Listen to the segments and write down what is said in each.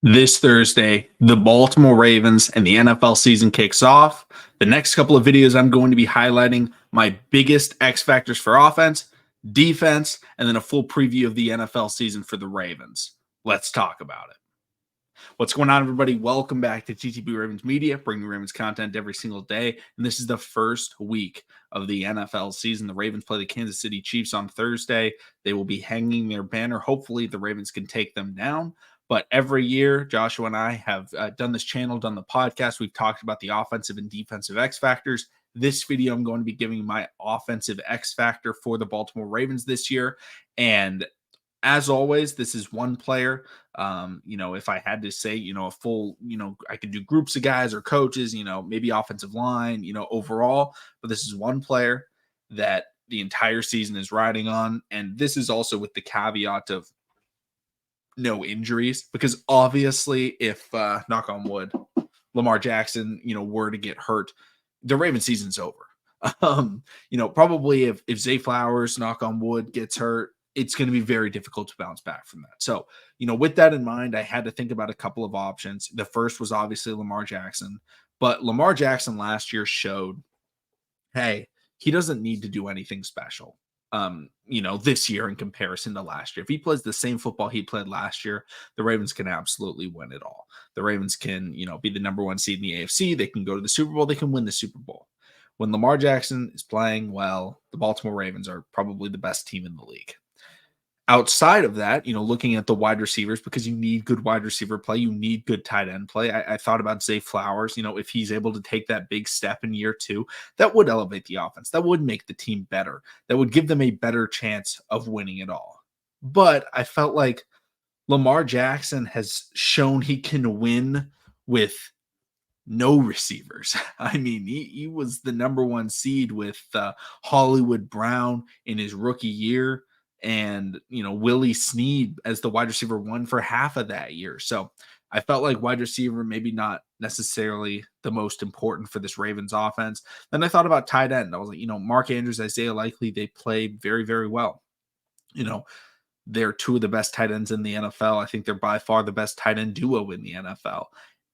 This Thursday, the Baltimore Ravens and the NFL season kicks off. The next couple of videos, I'm going to be highlighting my biggest X factors for offense, defense, and then a full preview of the NFL season for the Ravens. Let's talk about it. What's going on, everybody? Welcome back to TTB Ravens Media, bringing Ravens content every single day. And this is the first week of the NFL season. The Ravens play the Kansas City Chiefs on Thursday. They will be hanging their banner. Hopefully, the Ravens can take them down. But every year, Joshua and I have done this channel, done the podcast. We've talked about the offensive and defensive X factors. This video, I'm going to be giving my offensive X factor for the Baltimore Ravens this year. And as always, this is one player. If I had to say, a full, I could do groups of guys or coaches, maybe offensive line, overall. But this is one player that the entire season is riding on. And this is also with the caveat of no injuries, because obviously if knock on wood, Lamar Jackson, were to get hurt, the Ravens season's over. Probably if Zay Flowers, knock on wood, gets hurt, it's going to be very difficult to bounce back from that. So, with that in mind, I had to think about a couple of options. The first was obviously Lamar Jackson, but Lamar Jackson last year showed, hey, he doesn't need to do anything special. This year in comparison to last year. If he plays the same football he played last year, the Ravens can absolutely win it all. The Ravens can, be the number one seed in the AFC. They can go to the Super Bowl. They can win the Super Bowl. When Lamar Jackson is playing well, the Baltimore Ravens are probably the best team in the league. Outside of that, looking at the wide receivers, because you need good wide receiver play, you need good tight end play. I thought about Zay Flowers, if he's able to take that big step in year two, that would elevate the offense. That would make the team better. That would give them a better chance of winning it all. But I felt like Lamar Jackson has shown he can win with no receivers. I mean, he was the number one seed with Hollywood Brown in his rookie year. And, Willie Snead as the wide receiver one for half of that year. So I felt like wide receiver, maybe not necessarily the most important for this Ravens offense. Then I thought about tight end. I was like, Mark Andrews, Isaiah Likely, they play very, very well. They're two of the best tight ends in the NFL. I think they're by far the best tight end duo in the NFL.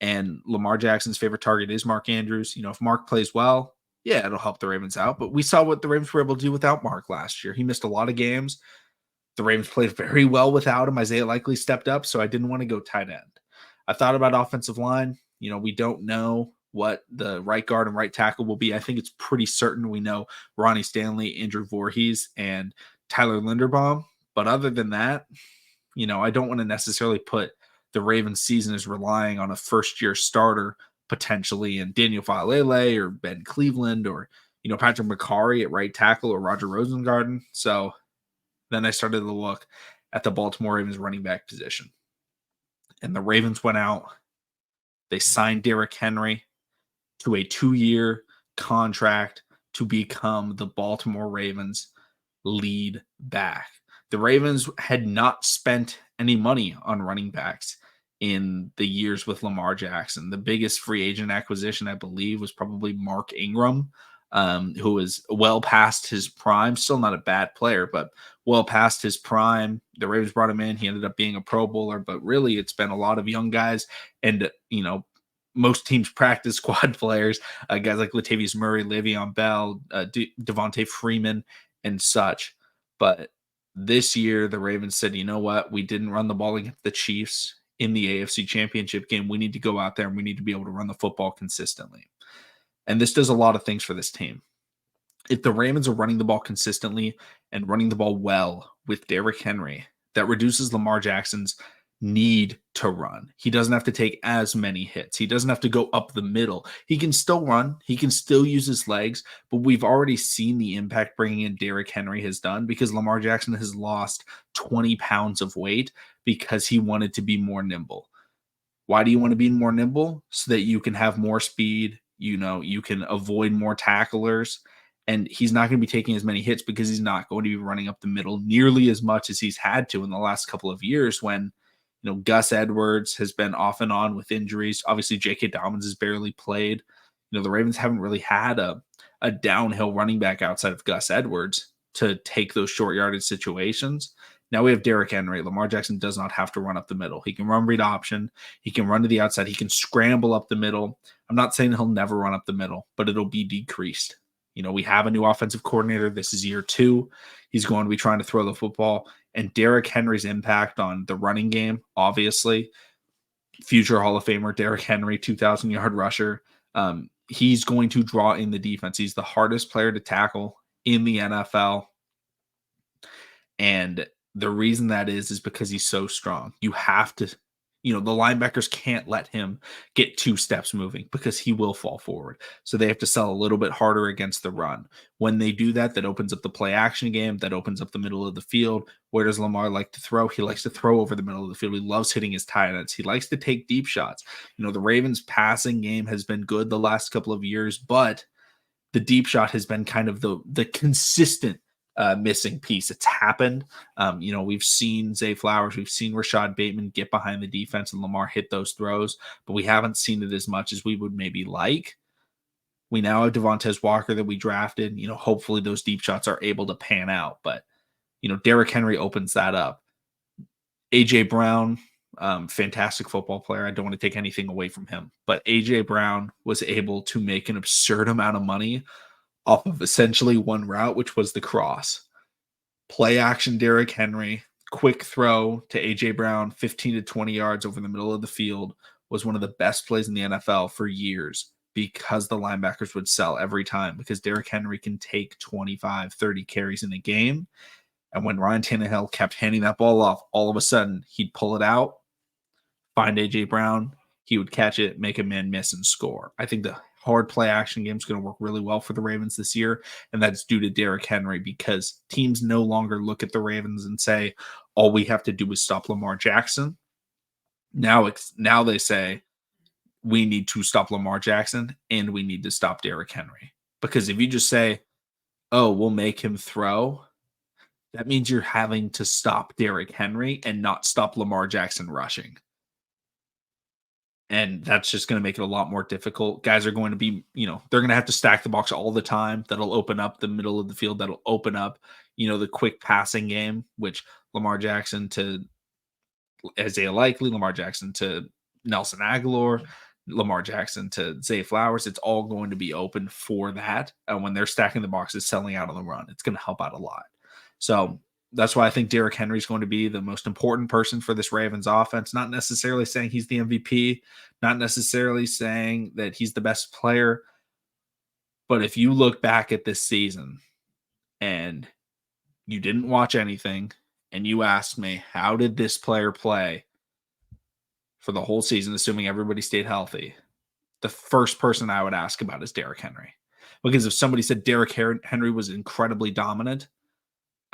And Lamar Jackson's favorite target is Mark Andrews. If Mark plays well, yeah, it'll help the Ravens out. But we saw what the Ravens were able to do without Mark last year. He missed a lot of games. The Ravens played very well without him. Isaiah Likely stepped up, so I didn't want to go tight end. I thought about offensive line. We don't know what the right guard and right tackle will be. I think it's pretty certain we know Ronnie Stanley, Andrew Voorhees, and Tyler Linderbaum. But other than that, I don't want to necessarily put the Ravens season as relying on a first-year starter potentially in Daniel Faalele or Ben Cleveland or, Patrick McCarry at right tackle or Roger Rosengarten. So then I started to look at the Baltimore Ravens running back position. And the Ravens went out. They signed Derrick Henry to a 2-year contract to become the Baltimore Ravens lead back. The Ravens had not spent any money on running backs in the years with Lamar Jackson. The biggest free agent acquisition, I believe, was probably Mark Ingram, who is well past his prime. Still not a bad player, but well past his prime. The Ravens brought him in. He ended up being a Pro Bowler, but really it's been a lot of young guys. And, most teams practice squad players, guys like Latavius Murray, Le'Veon Bell, Devontae Freeman, and such. But this year, the Ravens said, you know what? We didn't run the ball against the Chiefs in the AFC Championship game. We need to go out there and we need to be able to run the football consistently. And this does a lot of things for this team. If the Ravens are running the ball consistently and running the ball well with Derrick Henry, that reduces Lamar Jackson's need to run. He doesn't have to take as many hits. He doesn't have to go up the middle. He can still run. He can still use his legs, but we've already seen the impact bringing in Derrick Henry has done, because Lamar Jackson has lost 20 pounds of weight because he wanted to be more nimble. Why do you want to be more nimble? So that you can have more speed, you can avoid more tacklers, and he's not going to be taking as many hits because he's not going to be running up the middle nearly as much as he's had to in the last couple of years when, Gus Edwards has been off and on with injuries. Obviously, J.K. Dobbins has barely played. The Ravens haven't really had a downhill running back outside of Gus Edwards to take those short yardage situations. Now we have Derrick Henry. Lamar Jackson does not have to run up the middle. He can run read option. He can run to the outside. He can scramble up the middle. I'm not saying he'll never run up the middle, but it'll be decreased. We have a new offensive coordinator. This is year 2. He's going to be trying to throw the football. And Derrick Henry's impact on the running game, obviously, future Hall of Famer Derrick Henry, 2,000-yard rusher. He's going to draw in the defense. He's the hardest player to tackle in the NFL. And the reason that is because he's so strong. You have to, the linebackers can't let him get 2 steps moving because he will fall forward. So they have to sell a little bit harder against the run. When they do that, that opens up the play action game. That opens up the middle of the field. Where does Lamar like to throw? He likes to throw over the middle of the field. He loves hitting his tight ends. He likes to take deep shots. The Ravens passing game has been good the last couple of years, but the deep shot has been kind of the consistent missing piece. It's happened. We've seen Zay Flowers, we've seen Rashad Bateman get behind the defense and Lamar hit those throws, but we haven't seen it as much as we would maybe like. We now have Devontae Walker that we drafted. Hopefully those deep shots are able to pan out, but Derrick Henry opens that up. AJ Brown, fantastic football player. I don't want to take anything away from him, but AJ Brown was able to make an absurd amount of money off of essentially one route, which was the cross. Play action Derrick Henry, quick throw to A.J. Brown, 15 to 20 yards over the middle of the field, was one of the best plays in the NFL for years because the linebackers would sell every time because Derrick Henry can take 25, 30 carries in a game. And when Ryan Tannehill kept handing that ball off, all of a sudden he'd pull it out, find A.J. Brown, he would catch it, make a man miss, and score. I think the hard play action game is going to work really well for the Ravens this year, and that's due to Derrick Henry because teams no longer look at the Ravens and say, all we have to do is stop Lamar Jackson. Now they say, we need to stop Lamar Jackson and we need to stop Derrick Henry. Because if you just say, oh, we'll make him throw, that means you're having to stop Derrick Henry and not stop Lamar Jackson rushing. And that's just going to make it a lot more difficult. Guys are going to be, they're going to have to stack the box all the time. That'll open up the middle of the field. That'll open up, the quick passing game, which Lamar Jackson to Isaiah Likely, Lamar Jackson to Nelson Aguilar, Lamar Jackson to Zay Flowers. It's all going to be open for that. And when they're stacking the boxes, selling out on the run, it's going to help out a lot. So that's why I think Derrick Henry is going to be the most important person for this Ravens offense. Not necessarily saying he's the MVP, not necessarily saying that he's the best player. But if you look back at this season and you didn't watch anything and you asked me, how did this player play for the whole season, assuming everybody stayed healthy, the first person I would ask about is Derrick Henry. Because if somebody said Derrick Henry was incredibly dominant,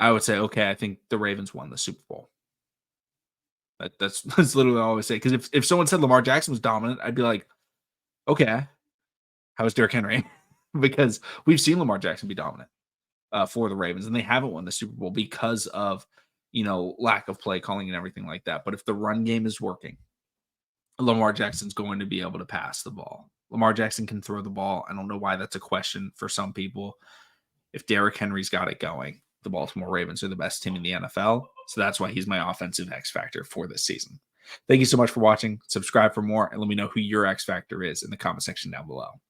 I would say, okay, I think the Ravens won the Super Bowl. That's literally all I always say. Because if someone said Lamar Jackson was dominant, I'd be like, okay, how is Derrick Henry? Because we've seen Lamar Jackson be dominant for the Ravens, and they haven't won the Super Bowl because of, lack of play calling and everything like that. But if the run game is working, Lamar Jackson's going to be able to pass the ball. Lamar Jackson can throw the ball. I don't know why that's a question for some people. If Derrick Henry's got it going, the Baltimore Ravens are the best team in the NFL. So that's why he's my offensive X factor for this season. Thank you so much for watching. Subscribe for more and let me know who your X factor is in the comment section down below.